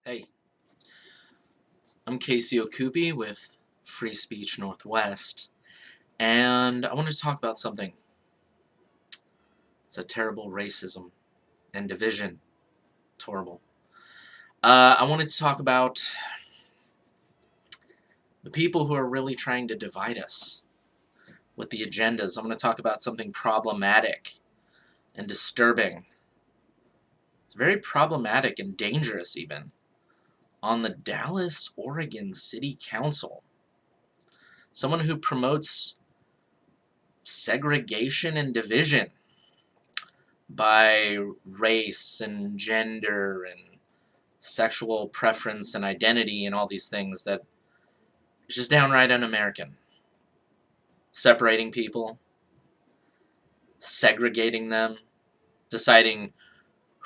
Hey, I'm Casey Okubi with Free Speech Northwest, and I wanted to talk about something. It's a terrible racism and division. It's horrible. I wanted to talk about the people who are really trying to divide us with the agendas. I'm going to talk about something problematic and disturbing. It's very problematic and dangerous even on the Dallas, Oregon City Council. Someone who promotes segregation and division by race and gender and sexual preference and identity and all these things that is just downright un-American. Separating people, segregating them, deciding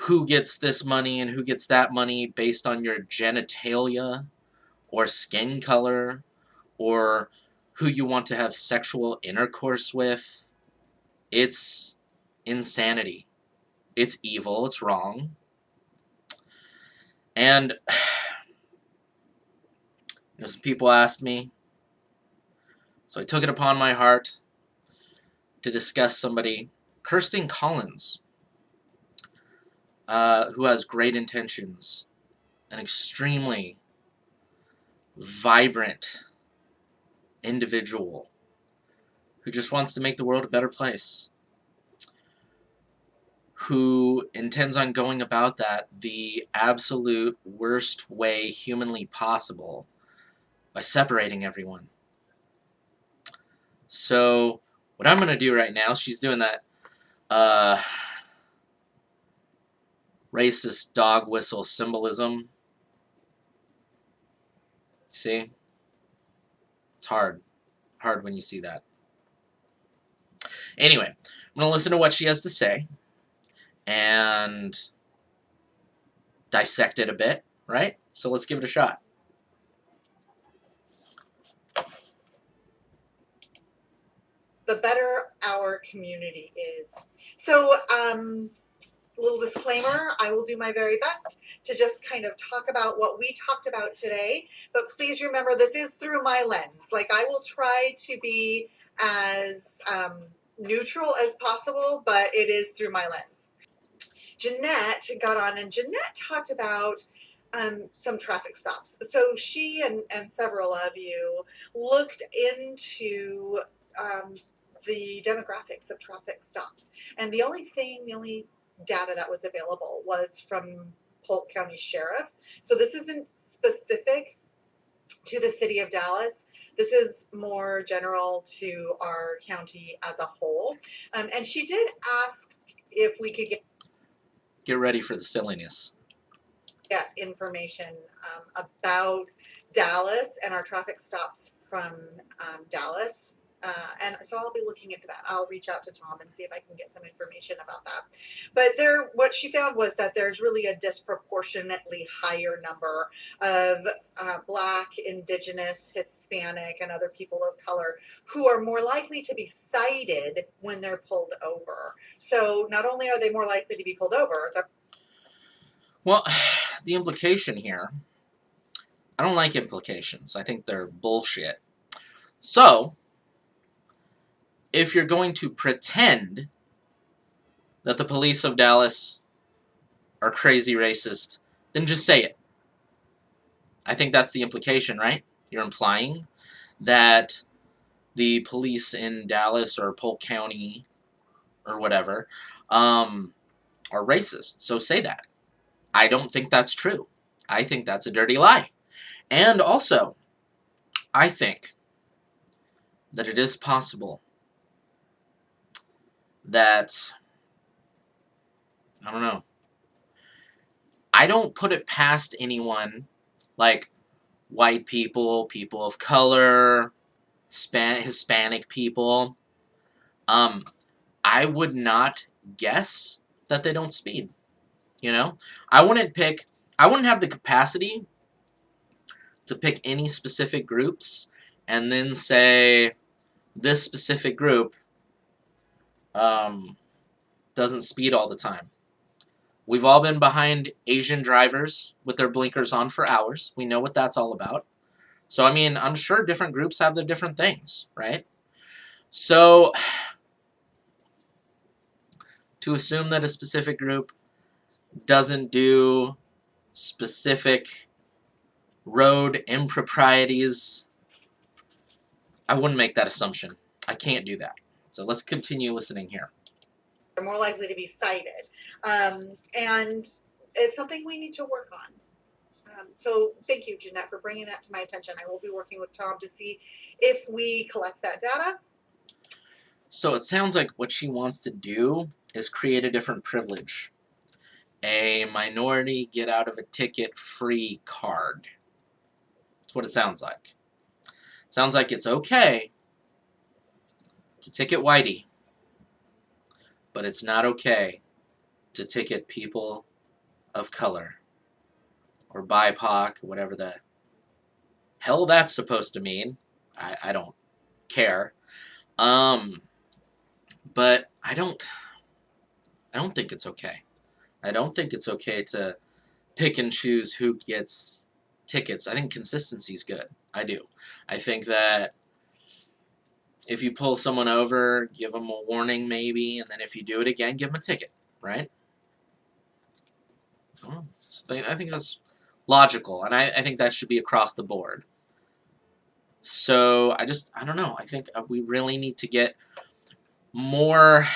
who gets this money and who gets that money based on your genitalia or skin color or who you want to have sexual intercourse with. It's insanity. It's evil. It's wrong. And some people asked me, so I took it upon my heart to discuss somebody, Kirsten Collins, who has great intentions, an extremely vibrant individual who just wants to make the world a better place, who intends on going about that the absolute worst way humanly possible by separating everyone. So what I'm going to do right now, she's doing that racist dog whistle symbolism. See? It's hard. Hard when you see that. Anyway, I'm going to listen to what she has to say and dissect it a bit, right? So let's give it a shot. The better our community is. So, little disclaimer, I will do my very best to just kind of talk about what we talked about today, but please remember this is through my lens. Like, I will try to be as neutral as possible, but it is through my lens. Jeanette got on and Jeanette talked about some traffic stops. So she and several of you looked into the demographics of traffic stops. And the only data that was available was from Polk County Sheriff. So this isn't specific to the city of Dallas. This is more general to our county as a whole. And she did ask if we could get ready for the silliness. Get information about Dallas and our traffic stops from Dallas. And so I'll be looking into that. I'll reach out to Tom and see if I can get some information about that. But what she found was that there's really a disproportionately higher number of Black, Indigenous, Hispanic, and other people of color who are more likely to be cited when they're pulled over. So not only are they more likely to be pulled over, well, the implication here, I don't like implications. I think they're bullshit. So, if you're going to pretend that the police of Dallas are crazy racist, then just say it. I think that's the implication, right? You're implying that the police in Dallas or Polk County or whatever are racist. So say that. I don't think that's true. I think that's a dirty lie. And also, I think that it is possible that, I don't know, I don't put it past anyone, like white people, people of color, Hispanic people. I would not guess that they don't speed. You know, I wouldn't have the capacity to pick any specific groups and then say this specific group doesn't speed all the time. We've all been behind Asian drivers with their blinkers on for hours. We know what that's all about. So, I mean, I'm sure different groups have their different things, right? So, to assume that a specific group doesn't do specific road improprieties, I wouldn't make that assumption. I can't do that. So let's continue listening here. Are more likely to be cited. And it's something we need to work on. So thank you, Jeanette, for bringing that to my attention. I will be working with Tom to see if we collect that data. So it sounds like what she wants to do is create a different privilege. A minority get out of a ticket free card. That's what it sounds like. Sounds like it's okay to ticket whitey, but it's not okay to ticket people of color or BIPOC, whatever the hell that's supposed to mean. I don't care. But I don't think it's okay. I don't think it's okay to pick and choose who gets tickets. I think consistency is good. I do. I think that if you pull someone over, give them a warning maybe, and then if you do it again, give them a ticket, right? I think that's logical, and I think that should be across the board. So I don't know. I think we really need to get more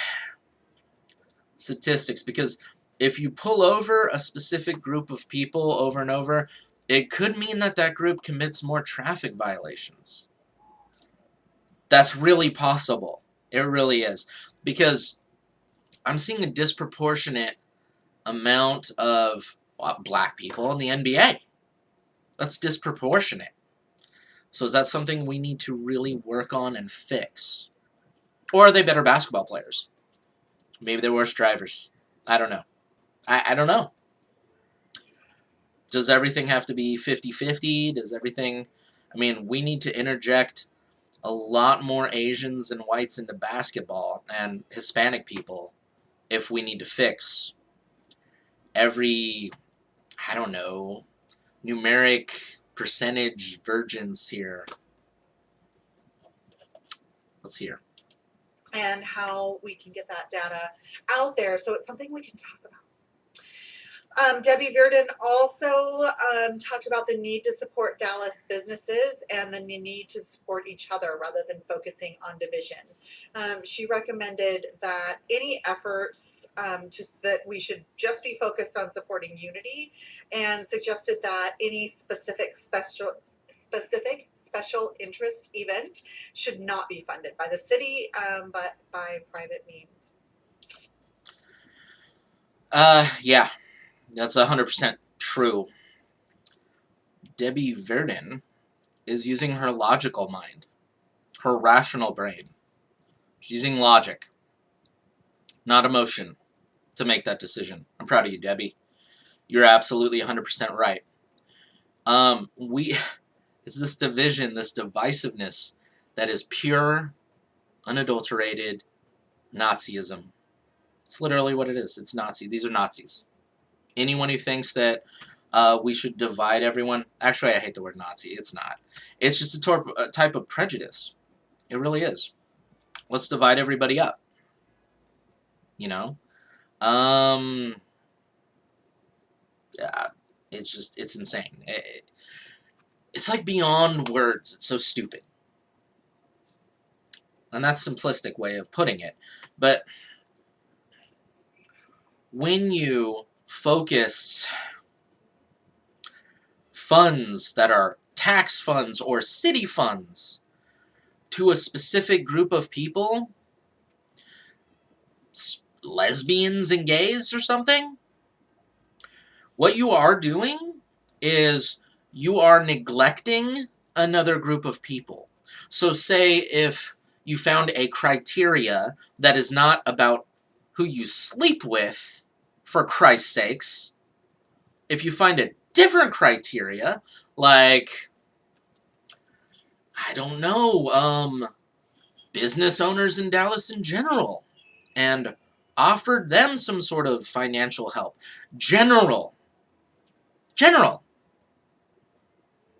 statistics, because if you pull over a specific group of people over and over, it could mean that that group commits more traffic violations. That's really possible. It really is. Because I'm seeing a disproportionate amount of black people in the NBA. That's disproportionate. So is that something we need to really work on and fix? Or are they better basketball players? Maybe they're worse drivers. I don't know. I don't know. Does everything have to be 50-50? Does everything... I mean, we need to interject a lot more Asians and whites into basketball and Hispanic people if we need to fix every, I don't know, numeric percentage virgins here. Let's hear. And how we can get that data out there. So it's something we can talk about. Debbie Verdon also talked about the need to support Dallas businesses and the need to support each other rather than focusing on division. She recommended that any efforts that we should just be focused on supporting unity, and suggested that any specific special interest event should not be funded by the city, but by private means. Yeah. That's 100% true. Debbie Verdon is using her logical mind, her rational brain. She's using logic, not emotion, to make that decision. I'm proud of you, Debbie. You're absolutely 100% right. It's this division, this divisiveness that is pure, unadulterated Nazism. It's literally what it is. It's Nazi. These are Nazis. Anyone who thinks that we should divide everyone... Actually, I hate the word Nazi. It's not. It's just a type of prejudice. It really is. Let's divide everybody up. You know? Yeah, it's insane. It's like beyond words. It's so stupid. And that's a simplistic way of putting it. But when you focus funds that are tax funds or city funds to a specific group of people, lesbians and gays or something, what you are doing is you are neglecting another group of people. So say if you found a criteria that is not about who you sleep with, for Christ's sakes, if you find a different criteria, like, I don't know, business owners in Dallas in general, and offered them some sort of financial help. General.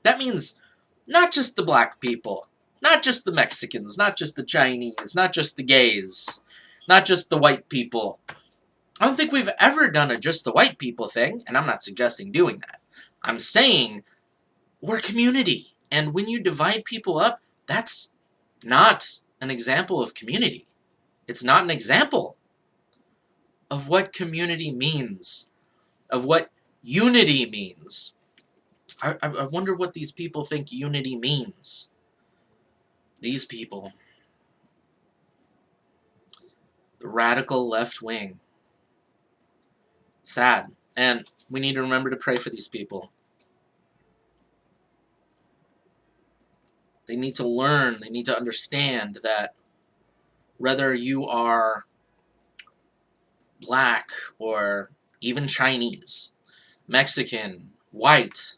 That means not just the black people, not just the Mexicans, not just the Chinese, not just the gays, not just the white people. I don't think we've ever done a just the white people thing, and I'm not suggesting doing that. I'm saying we're a community, and when you divide people up, that's not an example of community. It's not an example of what community means, of what unity means. I wonder what these people think unity means. These people. The radical left wing. Sad. And we need to remember to pray for these people. They need to learn, they need to understand that whether you are black or even Chinese, Mexican, white,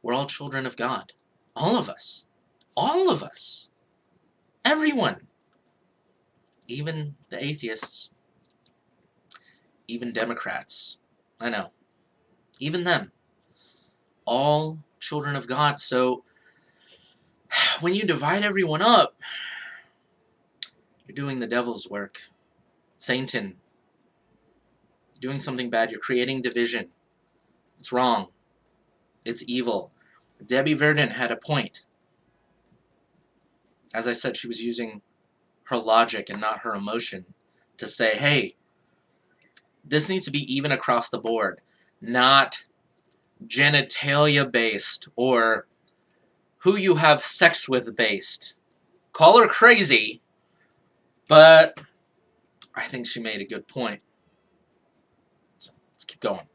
we're all children of God. All of us. All of us. Everyone. Even the atheists. Even Democrats. I know. Even them. All children of God. So when you divide everyone up, you're doing the devil's work. Satan. You're doing something bad. You're creating division. It's wrong. It's evil. Debbie Verdon had a point. As I said, she was using her logic and not her emotion to say, hey, this needs to be even across the board, not genitalia based or who you have sex with based. Call her crazy, but I think she made a good point. So let's keep going.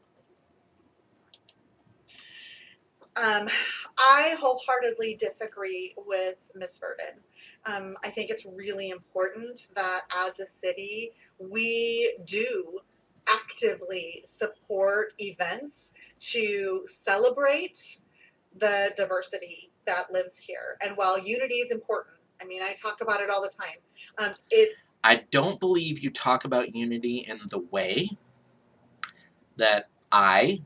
I wholeheartedly disagree with Ms. Verdon. I think it's really important that as a city, we do actively support events to celebrate the diversity that lives here. And while unity is important, I mean, I talk about it all the time. I don't believe you talk about unity in the way that I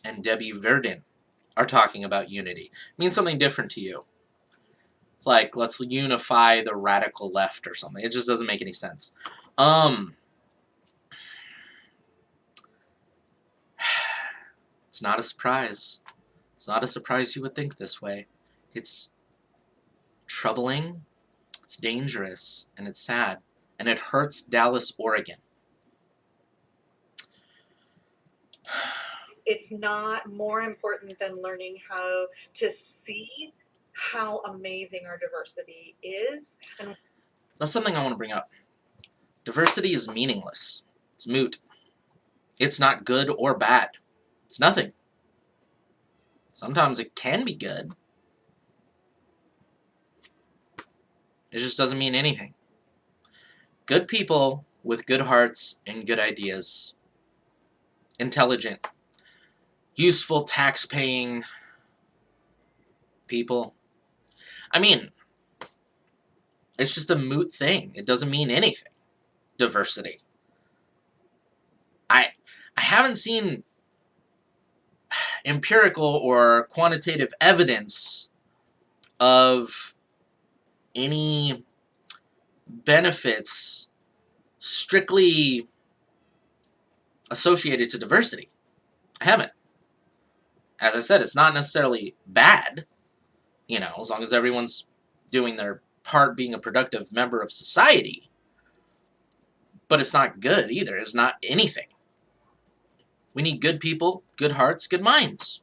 and Debbie Verdon are talking about unity. It means something different to you. It's like, let's unify the radical left or something. It just doesn't make any sense. It's not a surprise. It's not a surprise you would think this way. It's troubling, it's dangerous, and it's sad. And it hurts Dallas, Oregon. It's not more important than learning how to see how amazing our diversity is. And that's something I want to bring up. Diversity is meaningless. It's moot. It's not good or bad. It's nothing. Sometimes it can be good. It just doesn't mean anything. Good people with good hearts and good ideas. Intelligent. Useful tax-paying people. I mean, it's just a moot thing. It doesn't mean anything. Diversity. I haven't seen empirical or quantitative evidence of any benefits strictly associated to diversity. I haven't. As I said, it's not necessarily bad, you know, as long as everyone's doing their part being a productive member of society. But it's not good either. It's not anything. We need good people, good hearts, good minds.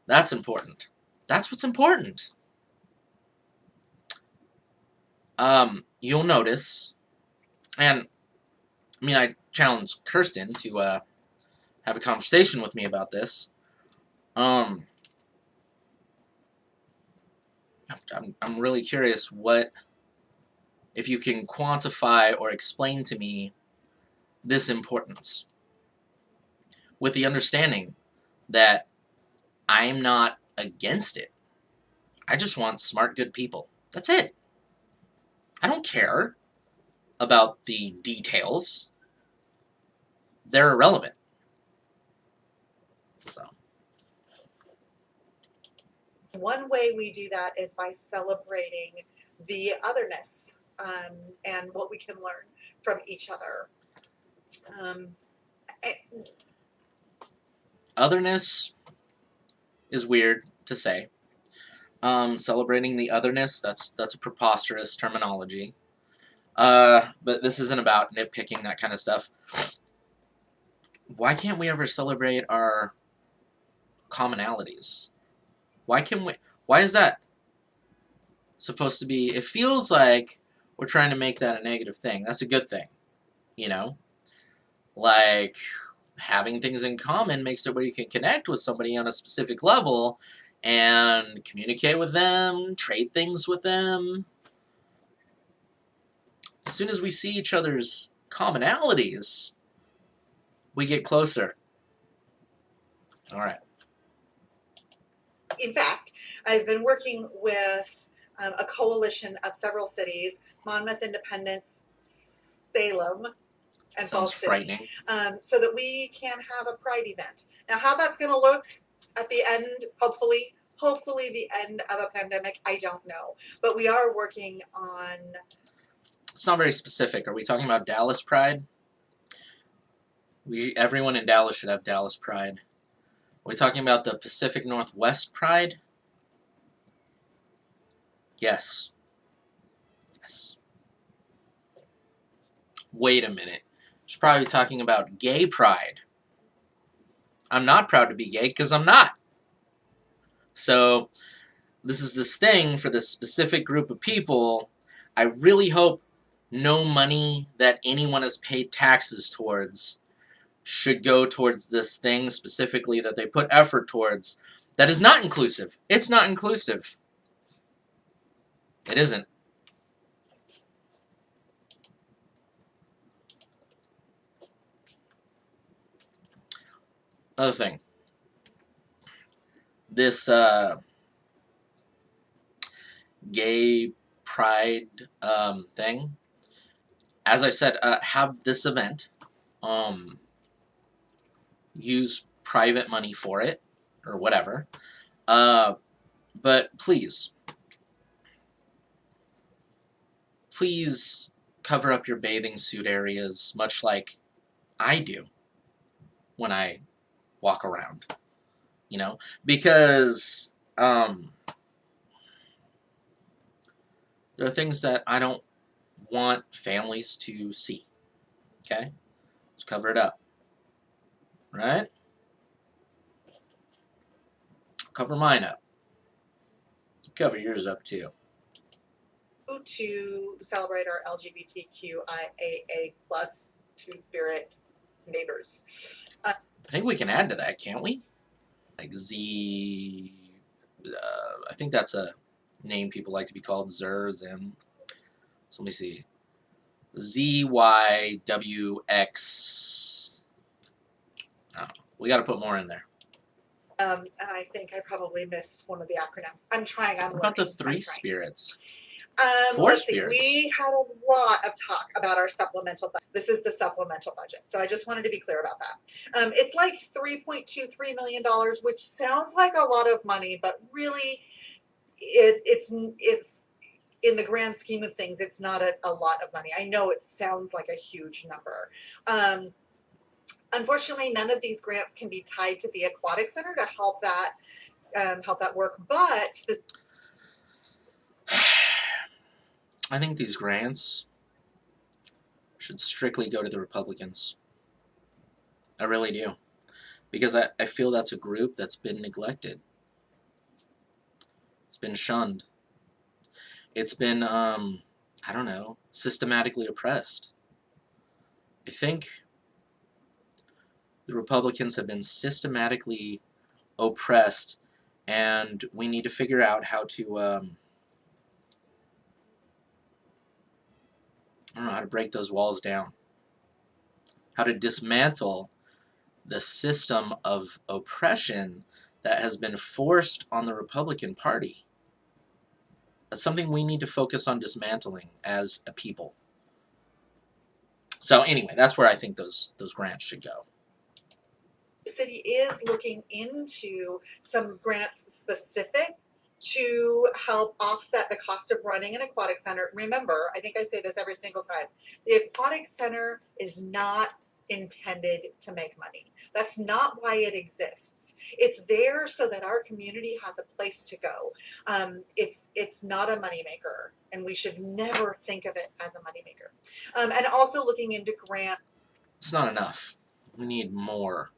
That's important. That's what's important. You'll notice, and I mean, I challenged Kirsten to have a conversation with me about this. I'm really curious if you can quantify or explain to me this importance, with the understanding that I'm not against it. I just want smart, good people. That's it. I don't care about the details, they're irrelevant. So one way we do that is by celebrating the otherness, and what we can learn from each other. Otherness is weird to say. Celebrating the otherness, that's a preposterous terminology. But this isn't about nitpicking, that kind of stuff. Why can't we ever celebrate our commonalities? Why is that supposed to be? It feels like we're trying to make that a negative thing. That's a good thing, you know? Like, having things in common makes it where you can connect with somebody on a specific level and communicate with them, trade things with them. As soon as we see each other's commonalities, we get closer. All right. In fact, I've been working with a coalition of several cities, Monmouth, Independence, Salem, and Sounds Falls City, frightening. so that we can have a pride event. Now, how that's going to look at the end, hopefully the end of a pandemic, I don't know. But we are working on... It's not very specific. Are we talking about Dallas Pride? Everyone in Dallas should have Dallas Pride. Are we talking about the Pacific Northwest Pride? Yes. Yes. Wait a minute. She's probably talking about gay pride. I'm not proud to be gay because I'm not. So this is this thing for this specific group of people. I really hope no money that anyone has paid taxes towards should go towards this thing specifically that they put effort towards that is not inclusive. It's not inclusive. It isn't. Another thing. This gay pride thing. As I said, have this event. Use private money for it, or whatever. But please cover up your bathing suit areas, much like I do when I walk around. You know, because there are things that I don't want families to see. Okay? Just cover it up. Right? Cover mine up. Cover yours up too. To celebrate our LGBTQIAA plus two-spirit neighbors. I think we can add to that, can't we? Like Z... I think that's a name people like to be called, Zerzim. So let me see. ZYWX. I don't know. We got to put more in there. And I think I probably missed one of the acronyms. I'm trying. What about the three spirits? Let's see. We had a lot of talk about our supplemental budget. This is the supplemental budget. So I just wanted to be clear about that. It's like $3.23 million, which sounds like a lot of money, but really it's in the grand scheme of things, it's not a lot of money. I know it sounds like a huge number. Unfortunately, none of these grants can be tied to the Aquatic Center to help that work, but I think these grants should strictly go to the Republicans. I really do. Because I feel that's a group that's been neglected. It's been shunned. It's been, I don't know, systematically oppressed. I think the Republicans have been systematically oppressed, and we need to figure out how to, I don't know, how to break those walls down. How to dismantle the system of oppression that has been forced on the Republican Party. That's something we need to focus on dismantling as a people. So anyway, that's where I think those grants should go. The city is looking into some grants specific to help offset the cost of running an aquatic center. Remember, I think I say this every single time, the aquatic center is not intended to make money. That's not why it exists. It's there so that our community has a place to go. It's not a moneymaker, and we should never think of it as a moneymaker. And also looking into grant. It's not enough. We need more.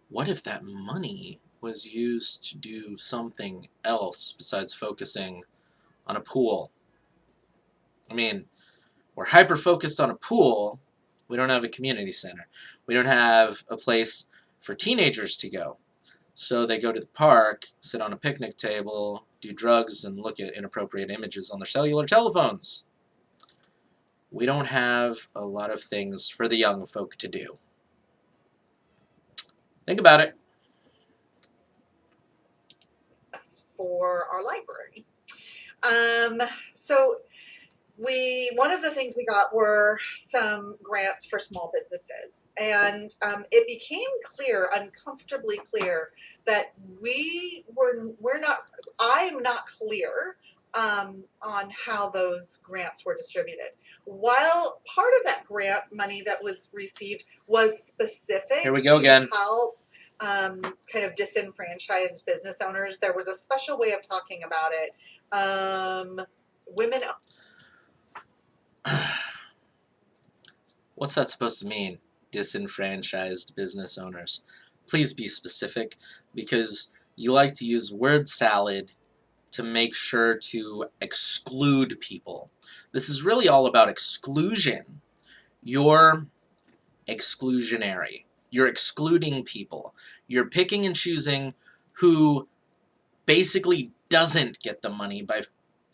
What if that money was used to do something else besides focusing on a pool? I mean, we're hyper-focused on a pool. We don't have a community center. We don't have a place for teenagers to go. So they go to the park, sit on a picnic table, do drugs, and look at inappropriate images on their cellular telephones. We don't have a lot of things for the young folk to do. Think about it. That's for our library. So one of the things we got were some grants for small businesses, and it became clear, uncomfortably clear, that I'm not clear on how those grants were distributed. While part of that grant money that was received was specific Here we go again. to help kind of disenfranchised business owners, there was a special way of talking about it. Women. What's that supposed to mean? Disenfranchised business owners. Please be specific, because you like to use word salad to make sure to exclude people. This is really all about exclusion. You're exclusionary. You're excluding people. You're picking and choosing who basically doesn't get the money by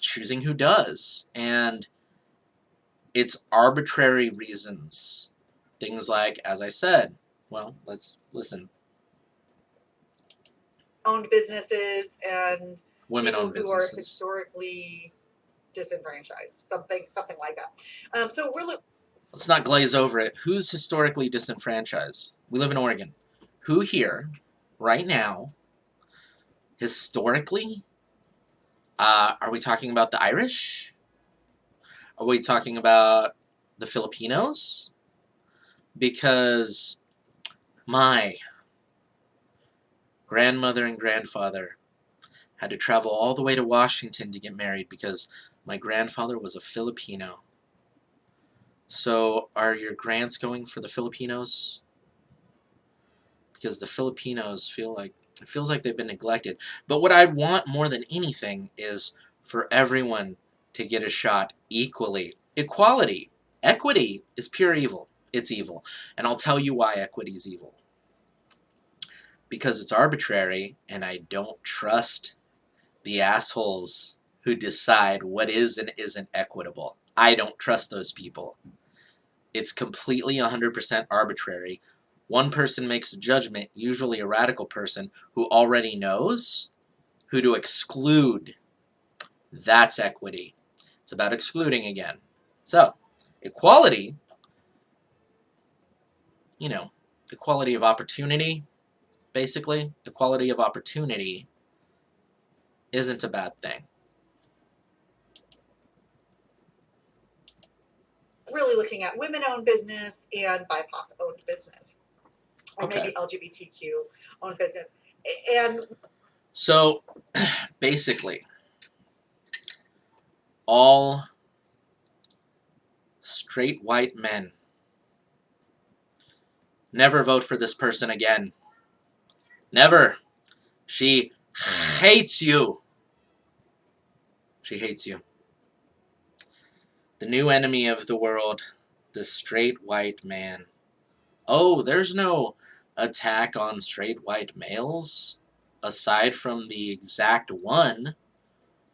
choosing who does. And it's arbitrary reasons. Things like, as I said, well, let's listen. Owned businesses and Women-owned people who are businesses. historically disenfranchised, something like that. So Let's not glaze over it. Who's historically disenfranchised? We live in Oregon. Who here, right now, historically, are we talking about the Irish? Are we talking about the Filipinos? Because my grandmother and grandfather had to travel all the way to Washington to get married because my grandfather was a Filipino. So are your grants going for the Filipinos? Because the Filipinos it feels like they've been neglected. But what I want more than anything is for everyone to get a shot equally. Equality. Equity is pure evil. It's evil. And I'll tell you why equity is evil. Because it's arbitrary, and I don't trust the assholes who decide what is and isn't equitable. I don't trust those people. It's completely 100% arbitrary. One person makes a judgment, usually a radical person, who already knows who to exclude. That's equity. It's about excluding again. So, equality, equality of opportunity, basically, equality of opportunity isn't a bad thing. really looking at women-owned business and BIPOC-owned business, or Okay. maybe LGBTQ-owned business. And so, basically, all straight white men never vote for this person again. Never. She hates you. She hates you. The new enemy of the world, the straight white man. Oh, there's no attack on straight white males, aside from the exact one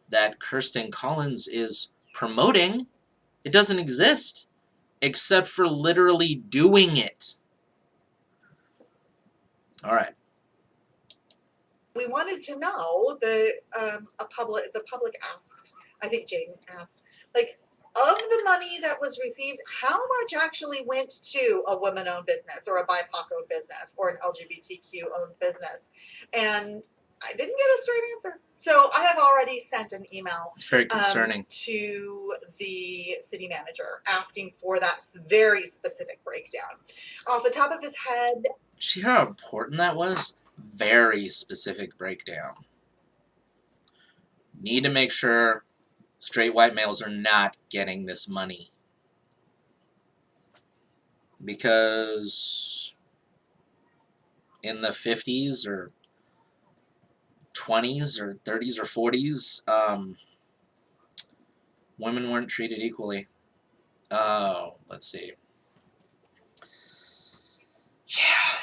that Kirsten Collins is promoting. It doesn't exist, except for literally doing it. All right. we wanted to know, the public asked, I think Jane asked, like, of the money that was received, how much actually went to a women-owned business or a BIPOC-owned business or an LGBTQ-owned business? And I didn't get a straight answer. So I have already sent an email It's very concerning. to the city manager asking for that very specific breakdown. Off the top of his head, See how important that was? Very specific breakdown. Need to make sure straight white males are not getting this money. Because in the 50s or 20s or 30s or 40s, women weren't treated equally. Oh, let's see. Yeah.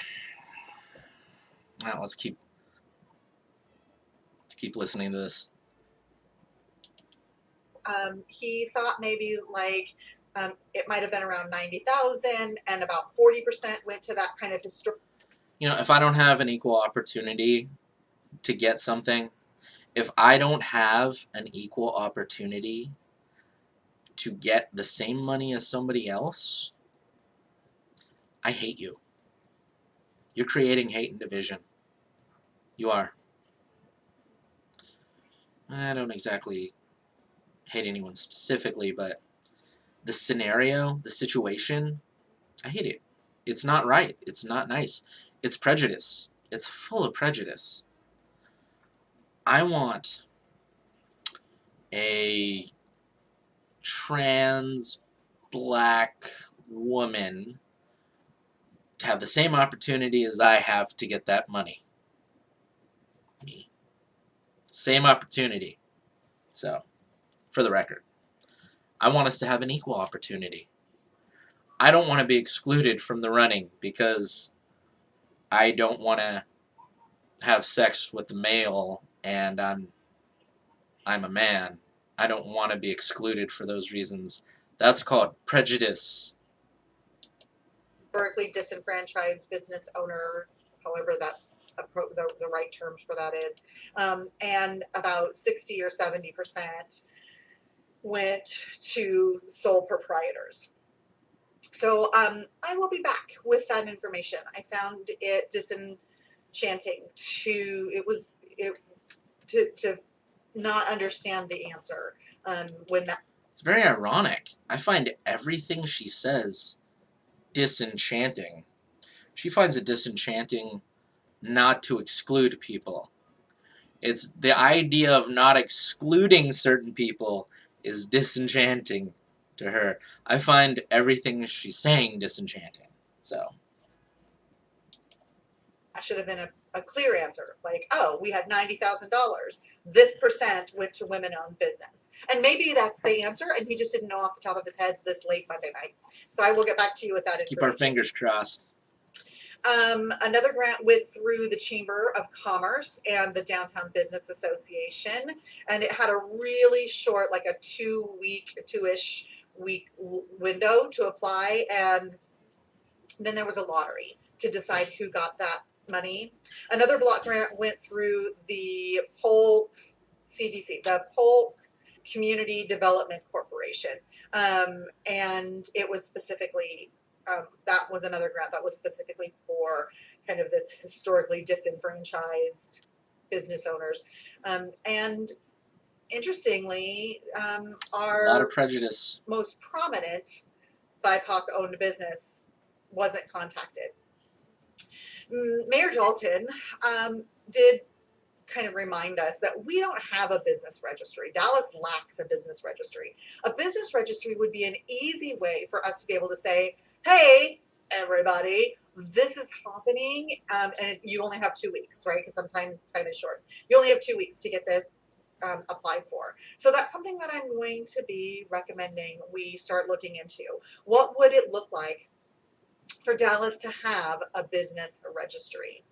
Let's keep listening to this. he thought maybe like it might have been around 90,000, and about 40% went to that kind of historical. If I don't have an equal opportunity to get something, if I don't have an equal opportunity to get the same money as somebody else, I hate you. You're creating hate and division. You are. I don't exactly hate anyone specifically, but the scenario, the situation, I hate it. It's not right. It's not nice. It's prejudice. It's full of prejudice. I want a trans black woman to have the same opportunity as I have to get that money. Me. Same opportunity. So, for the record, I want us to have an equal opportunity. I don't want to be excluded from the running because I don't want to have sex with a male and I'm a man. I don't want to be excluded for those reasons. That's called prejudice. Historically disenfranchised business owner, however that's the right terms for that is, and about 60 or 70% went to sole proprietors. So I will be back with that information. I found it disenchanting to not understand the answer when that. It's very ironic. I find everything she says disenchanting. She finds it disenchanting not to exclude people. It's the idea of not excluding certain people is disenchanting to her. I find everything she's saying disenchanting. So I should have been a clear answer, like, oh, we had $90,000. This percent went to women-owned business, and maybe that's the answer, and he just didn't know off the top of his head this late Monday night. So I will get back to you with that. Let's keep our fingers crossed. Another grant went through the Chamber of Commerce and the Downtown Business Association, and it had a really short, like a 2-ish week window to apply, and then there was a lottery to decide who got that money. Another block grant went through the Polk CDC, the Polk Community Development Corporation, and it was specifically that was another grant that was specifically for kind of this historically disenfranchised business owners. And interestingly, our a lot of prejudice. Most prominent BIPOC-owned business wasn't contacted. Mayor Dalton did kind of remind us that we don't have a business registry. Dallas lacks a business registry. A business registry would be an easy way for us to be able to say, hey, everybody, this is happening, and you only have 2 weeks, right? Because sometimes time is short. You only have 2 weeks to get this applied for. So that's something that I'm going to be recommending we start looking into. What would it look like for Dallas to have a business registry?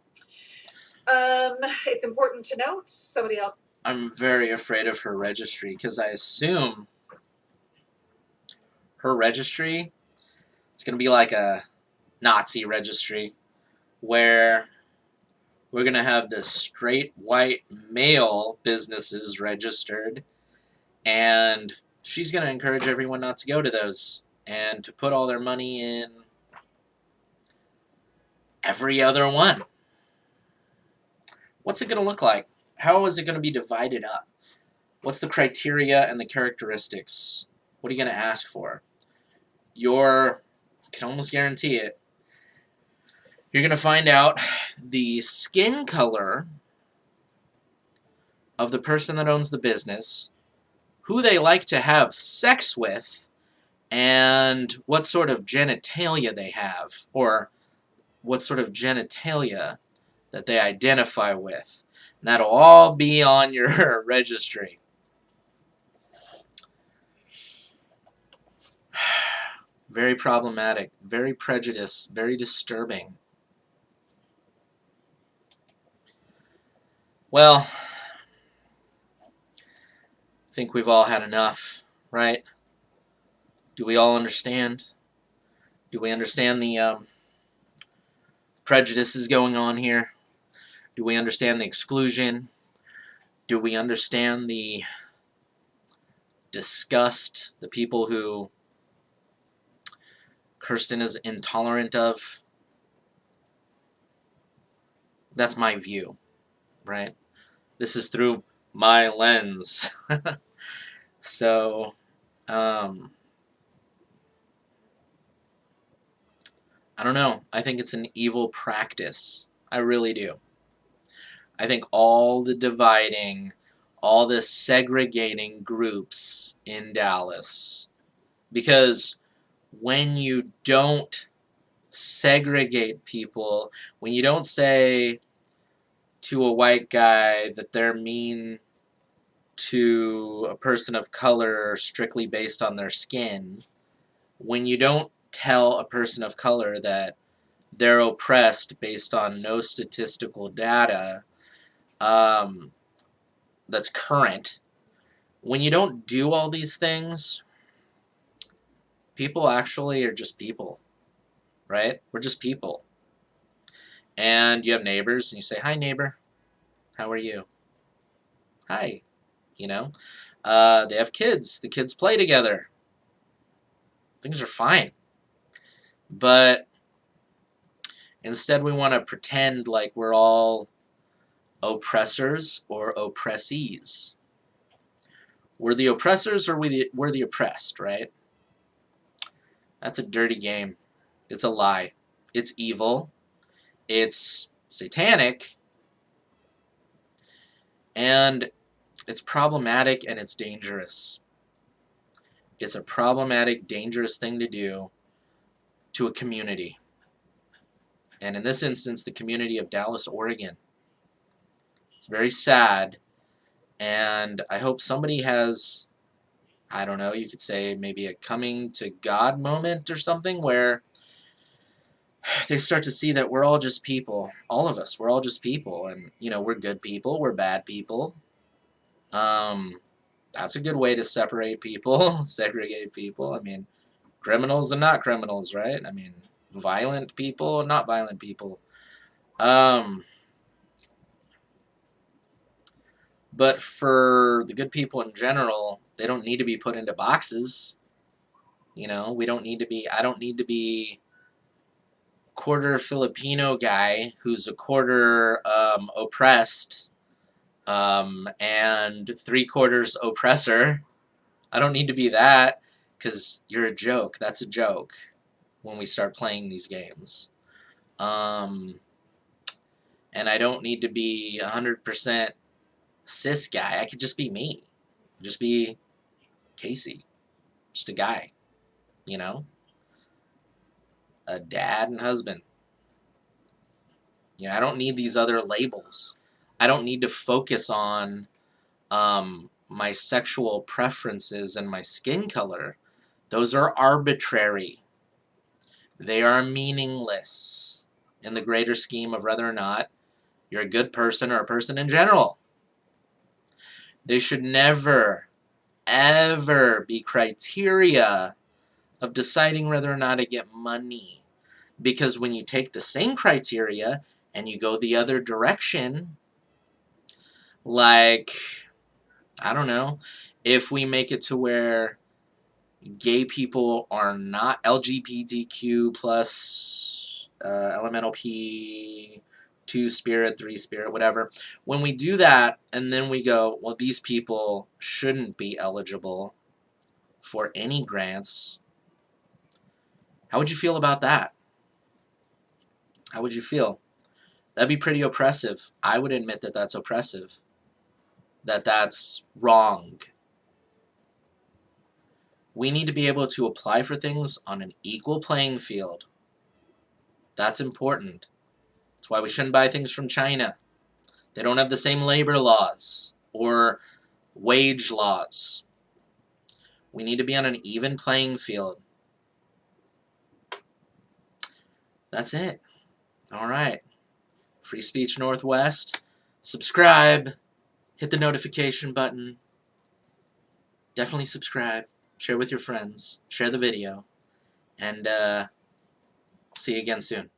It's important to note, somebody else. I'm very afraid of her registry because I assume her registry is going to be like a Nazi registry where we're going to have the straight white male businesses registered and she's going to encourage everyone not to go to those and to put all their money in every other one. What's it going to look like? How is it going to be divided up? What's the criteria and the characteristics? What are you going to ask for? I can almost guarantee it, you're going to find out the skin color of the person that owns the business, who they like to have sex with, and what sort of genitalia they have, or what sort of genitalia that they identify with. And that'll all be on your registry. Very problematic, very prejudiced, very disturbing. Well, I think we've all had enough, right? Do we all understand? Do we understand the prejudices going on here? Do we understand the exclusion? Do we understand the disgust, the people who Kirsten is intolerant of? That's my view, right? This is through my lens. So, I don't know. I think it's an evil practice. I really do. I think all the dividing, all the segregating groups in Dallas, because when you don't segregate people, when you don't say to a white guy that they're mean to a person of color strictly based on their skin, when you don't tell a person of color that they're oppressed based on no statistical data that's current, when you don't do all these things, people actually are just people, right? We're just people. And you have neighbors, and you say, "Hi, neighbor. How are you?" "Hi." You know? They have kids. The kids play together. Things are fine. But instead we want to pretend like we're all oppressors or oppressees. We're the oppressors or we're the oppressed, right? That's a dirty game. It's a lie. It's evil. It's satanic. And it's problematic and it's dangerous. It's a problematic, dangerous thing to do to a community. And in this instance, the community of Dallas, Oregon. It's very sad. And I hope somebody has, I don't know, you could say maybe a coming to God moment or something where they start to see that we're all just people. All of us, we're all just people. And, you know, we're good people, we're bad people. That's a good way to separate people, segregate people. I mean, criminals and not criminals, right? I mean, violent people and not violent people. But for the good people in general, they don't need to be put into boxes. You know, we don't need to be, I don't need to be quarter Filipino guy who's a quarter oppressed and 3/4 oppressor. I don't need to be that because you're a joke. That's a joke when we start playing these games. And I don't need to be 100% cis guy. I could just be me. Just be Casey. Just a guy. You know? A dad and husband. You know, I don't need these other labels. I don't need to focus on my sexual preferences and my skin color. Those are arbitrary. They are meaningless in the greater scheme of whether or not you're a good person or a person in general. They should never, ever be criteria of deciding whether or not I get money. Because when you take the same criteria and you go the other direction, like, I don't know, if we make it to where gay people are not LGBTQ plus elemental P 2 spirit, 3 spirit, whatever. When we do that, and then we go, well, these people shouldn't be eligible for any grants. How would you feel about that? How would you feel? That'd be pretty oppressive. I would admit that that's oppressive. That's wrong. We need to be able to apply for things on an equal playing field. That's important. That's why we shouldn't buy things from China. They don't have the same labor laws or wage laws. We need to be on an even playing field. That's it. All right. Free Speech Northwest. Subscribe. Hit the notification button. Definitely subscribe. Share with your friends. Share the video. And see you again soon.